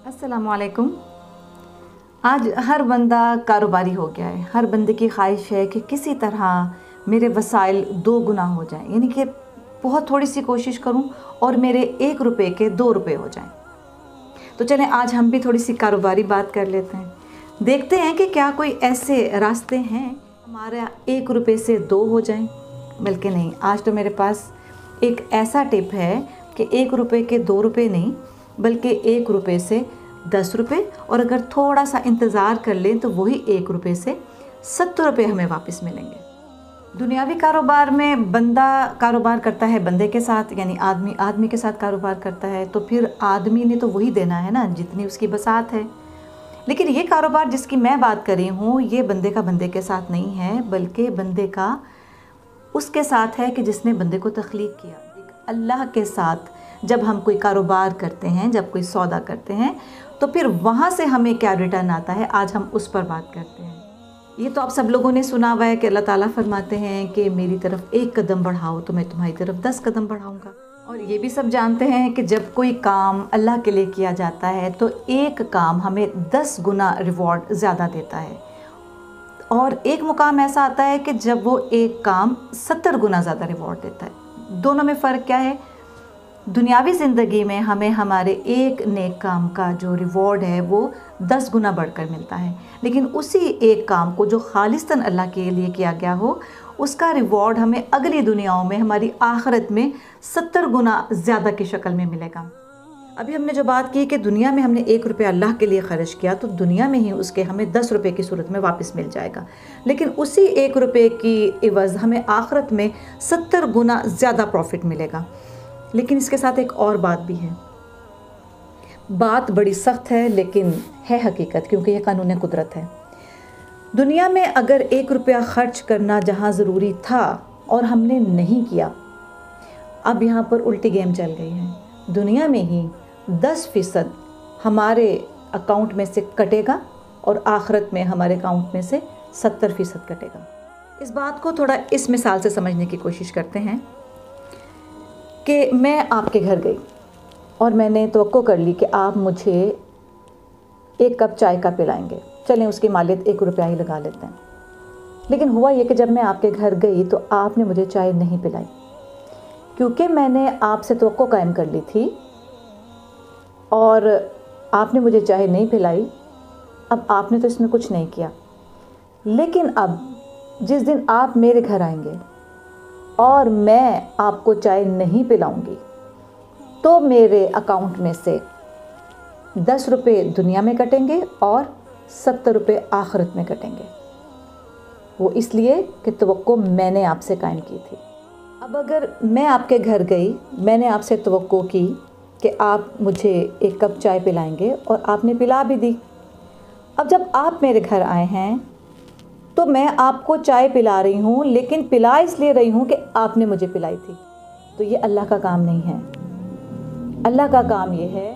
अस्सलाम वालेकुम। आज हर बंदा कारोबारी हो गया है। हर बंदे की ख्वाहिश है कि किसी तरह मेरे वसाइल 2 गुना हो जाएं, यानी कि बहुत थोड़ी सी कोशिश करूं और मेरे 1 रुपए के 2 रुपए हो जाएं। तो चलें आज हम भी थोड़ी सी कारोबारी बात कर लेते हैं। देखते हैं कि क्या कोई ऐसे रास्ते हैं हमारा 1 रुपए से 2 हो जाएं। बल्कि नहीं, आज तो मेरे पास एक ऐसा टिप है कि 1 रुपए के 2 रुपए नहीं बल्कि 1 रुपए से 10 रुपए, और अगर थोड़ा सा इंतज़ार कर लें तो वही 1 रुपए से 70 रुपए हमें वापस मिलेंगे। दुनियावी कारोबार में बंदा कारोबार करता है बंदे के साथ, यानी आदमी आदमी के साथ कारोबार करता है, तो फिर आदमी ने तो वही देना है ना जितनी उसकी बसात है। लेकिन ये कारोबार जिसकी मैं बात कर रही हूँ, ये बंदे का बंदे के साथ नहीं है बल्कि बंदे का उसके साथ है कि जिसने बंदे को तख्लीक किया। अल्लाह के साथ जब हम कोई कारोबार करते हैं, जब कोई सौदा करते हैं, तो फिर वहाँ से हमें क्या रिटर्न आता है, आज हम उस पर बात करते हैं। ये तो आप सब लोगों ने सुना हुआ है कि अल्लाह ताला फरमाते हैं कि मेरी तरफ 1 कदम बढ़ाओ तो मैं तुम्हारी तरफ 10 कदम बढ़ाऊँगा। और ये भी सब जानते हैं कि जब कोई काम अल्लाह के लिए किया जाता है तो एक काम हमें 10 गुना रिवॉर्ड ज़्यादा देता है, और एक मुकाम ऐसा आता है कि जब वो एक काम 70 गुना ज़्यादा रिवॉर्ड देता है। दोनों में फ़र्क क्या है? दुनियावी ज़िंदगी में हमें हमारे एक नेक काम का जो रिवॉर्ड है वो 10 गुना बढ़कर मिलता है, लेकिन उसी एक काम को जो खालिस्तन अल्लाह के लिए किया गया हो, उसका रिवॉर्ड हमें अगली दुनियाओं में, हमारी आखिरत में 70 गुना ज़्यादा की शक्ल में मिलेगा। अभी हमने जो बात की कि दुनिया में हमने 1 रुपया अल्लाह के लिए ख़र्च किया तो दुनिया में ही उसके हमें 10 रुपये की सूरत में वापस मिल जाएगा, लेकिन उसी 1 रुपये की इवज़ हमें आखिरत में 70 गुना ज़्यादा प्रॉफिट मिलेगा। लेकिन इसके साथ एक और बात भी है। बात बड़ी सख्त है लेकिन है हकीकत, क्योंकि ये कानून कुदरत है। दुनिया में अगर 1 रुपया ख़र्च करना जहाँ ज़रूरी था और हमने नहीं किया, अब यहाँ पर उल्टी गेम चल गई है। दुनिया में ही 10% हमारे अकाउंट में से कटेगा और आखिरत में हमारे अकाउंट में से 70% कटेगा। इस बात को थोड़ा इस मिसाल से समझने की कोशिश करते हैं कि मैं आपके घर गई और मैंने तवक्को कर ली कि आप मुझे 1 कप चाय का पिलाएंगे। चलें उसकी मालियत 1 रुपया ही लगा लेते हैं। लेकिन हुआ ये कि जब मैं आपके घर गई तो आपने मुझे चाय नहीं पिलाई, क्योंकि मैंने आपसे तवक्को कायम कर ली थी और आपने मुझे चाय नहीं पिलाई। अब आपने तो इसमें कुछ नहीं किया, लेकिन अब जिस दिन आप मेरे घर आएंगे और मैं आपको चाय नहीं पिलाऊंगी तो मेरे अकाउंट में से 10 रुपये दुनिया में कटेंगे और 70 रुपये आखिरत में कटेंगे। वो इसलिए कि तवक्को मैंने आपसे कायम की थी। अब अगर मैं आपके घर गई, मैंने आपसे तवक्को की कि आप मुझे 1 कप चाय पिलाएंगे और आपने पिला भी दी। अब जब आप मेरे घर आए हैं तो मैं आपको चाय पिला रही हूँ, लेकिन पिला इसलिए रही हूँ कि आपने मुझे पिलाई थी। तो ये अल्लाह का काम नहीं है। अल्लाह का काम ये है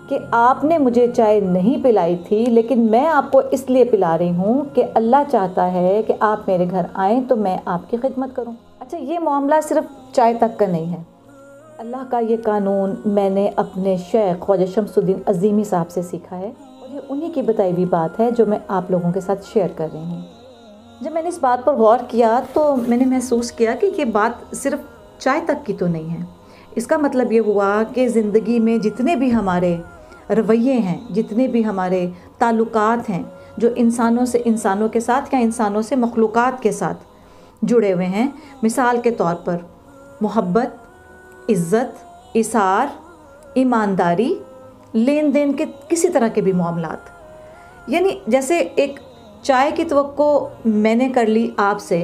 कि आपने मुझे चाय नहीं पिलाई थी, लेकिन मैं आपको इसलिए पिला रही हूँ कि अल्लाह चाहता है कि आप मेरे घर आएँ तो मैं आपकी खिदमत करूँ। अच्छा, ये मामला सिर्फ चाय तक का नहीं है। अल्लाह का ये कानून मैंने अपने शेख ख्वाजा शमसुद्दीन अज़ीमी साहब से सीखा है, और ये उन्हीं की बताई हुई बात है जो मैं आप लोगों के साथ शेयर कर रही हूँ। जब मैंने इस बात पर गौर किया तो मैंने महसूस किया कि ये बात सिर्फ चाय तक की तो नहीं है। इसका मतलब ये हुआ कि ज़िंदगी में जितने भी हमारे रवैये हैं, जितने भी हमारे ताल्लुकात हैं, जो इंसानों से इंसानों के साथ या इंसानों से मखलूक़ात के साथ जुड़े हुए हैं, मिसाल के तौर पर मोहब्बत, इज़्ज़त, इसार, ईमानदारी, लेन देन के किसी तरह के भी मामलात, यानी जैसे एक चाय की तवक्को मैंने कर ली आपसे,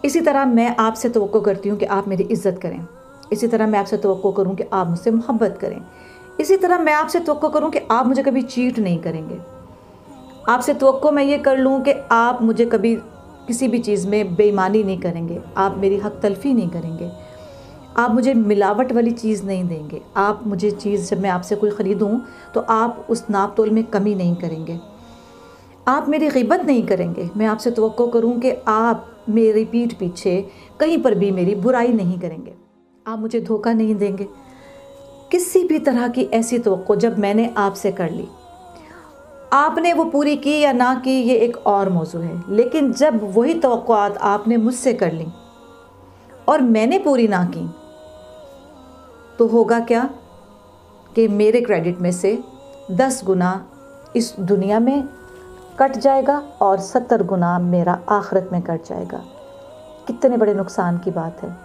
इसी तरह मैं आपसे तवक्को करती हूँ कि आप मेरी इज़्ज़त करें। इसी तरह मैं आपसे तवक्को करूँ कि आप मुझसे मोहब्बत करें। इसी तरह मैं आपसे तवक्को करूँ कि आप मुझे कभी चीट नहीं करेंगे। आपसे तवक्को मैं ये कर लूँ कि आप मुझे कभी किसी भी चीज़ में बेईमानी नहीं करेंगे, आप मेरी हक तलफ़ी नहीं करेंगे, आप मुझे मिलावट वाली चीज़ नहीं देंगे, आप मुझे चीज़ जब मैं आपसे कोई ख़रीदूँ तो आप उस नाप तोल में कमी नहीं करेंगे, आप मेरी ग़ीबत नहीं करेंगे। मैं आपसे तवक्को करूं कि आप मेरी पीठ पीछे कहीं पर भी मेरी बुराई नहीं करेंगे, आप मुझे धोखा नहीं देंगे। किसी भी तरह की ऐसी तवक्को जब मैंने आपसे कर ली, आपने वो पूरी की या ना की ये एक और मौजू है, लेकिन जब वही तवक्कुआत आपने मुझसे कर ली और मैंने पूरी ना की, तो होगा क्या कि मेरे क्रेडिट में से 10 गुना इस दुनिया में कट जाएगा और 70 गुना मेरा आखिरत में कट जाएगा। कितने बड़े नुकसान की बात है,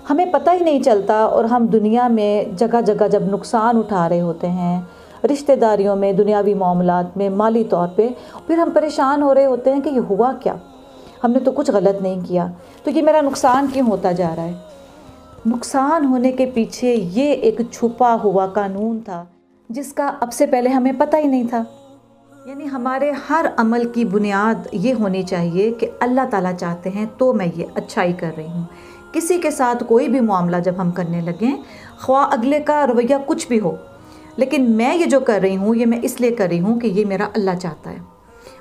हमें पता ही नहीं चलता और हम दुनिया में जगह जगह जब नुकसान उठा रहे होते हैं, रिश्तेदारियों में, दुनियावी मामलात में, माली तौर पे, फिर हम परेशान हो रहे होते हैं कि ये हुआ क्या, हमने तो कुछ गलत नहीं किया, तो ये मेरा नुकसान क्यों होता जा रहा है। नुकसान होने के पीछे ये एक छुपा हुआ कानून था जिसका अब से पहले हमें पता ही नहीं था। यानी हमारे हर अमल की बुनियाद ये होनी चाहिए कि अल्लाह ताला चाहते हैं तो मैं ये अच्छाई कर रही हूँ। किसी के साथ कोई भी मामला जब हम करने लगें, ख्वाह अगले का रवैया कुछ भी हो, लेकिन मैं ये जो कर रही हूँ ये मैं इसलिए कर रही हूँ कि ये मेरा अल्लाह चाहता है।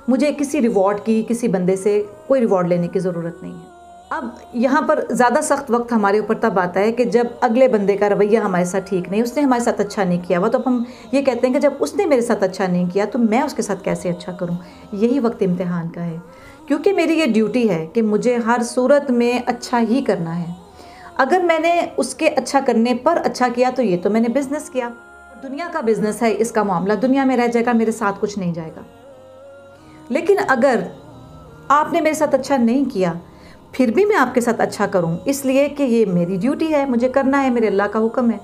मुझे किसी रिवॉर्ड की, किसी बंदे से कोई रिवॉर्ड लेने की ज़रूरत नहीं है। अब यहाँ पर ज़्यादा सख्त वक्त हमारे ऊपर तब आता है कि जब अगले बंदे का रवैया हमारे साथ ठीक नहीं, उसने हमारे साथ अच्छा नहीं किया हुआ, तो हम ये कहते हैं कि जब उसने मेरे साथ अच्छा नहीं किया तो मैं उसके साथ कैसे अच्छा करूँ। यही वक्त इम्तिहान का है, क्योंकि मेरी ये ड्यूटी है कि मुझे हर सूरत में अच्छा ही करना है। अगर मैंने उसके अच्छा करने पर अच्छा किया तो ये तो मैंने बिज़नेस किया, दुनिया का बिज़नेस है, इसका मामला दुनिया में रह जाएगा, मेरे साथ कुछ नहीं जाएगा। लेकिन अगर आपने मेरे साथ अच्छा नहीं किया फिर भी मैं आपके साथ अच्छा करूं, इसलिए कि ये मेरी ड्यूटी है, मुझे करना है, मेरे अल्लाह का हुक्म है,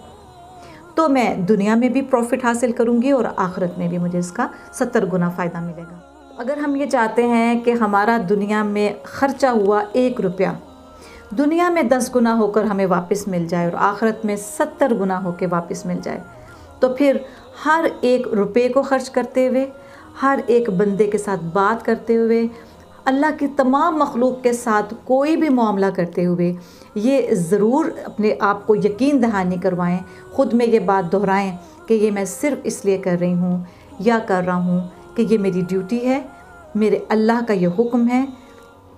तो मैं दुनिया में भी प्रॉफिट हासिल करूंगी और आखिरत में भी मुझे इसका 70 गुना फ़ायदा मिलेगा। अगर हम ये चाहते हैं कि हमारा दुनिया में ख़र्चा हुआ 1 रुपया दुनिया में 10 गुना होकर हमें वापस मिल जाए और आखिरत में 70 गुना होकर वापस मिल जाए, तो फिर हर 1 रुपये को खर्च करते हुए, हर एक बंदे के साथ बात करते हुए, अल्लाह की तमाम मखलूक के साथ कोई भी मामला करते हुए ये ज़रूर अपने आप को यकीन दहानी करवाएं, ख़ुद में ये बात दोहराएं कि ये मैं सिर्फ़ इसलिए कर रही हूँ या कर रहा हूँ कि ये मेरी ड्यूटी है, मेरे अल्लाह का ये हुक्म है,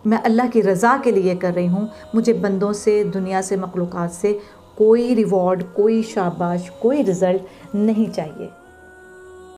मैं अल्लाह की रज़ा के लिए कर रही हूँ। मुझे बंदों से, दुनिया से, मखलूक़ात से कोई रिवॉर्ड, कोई शाबाश, कोई रिज़ल्ट नहीं चाहिए।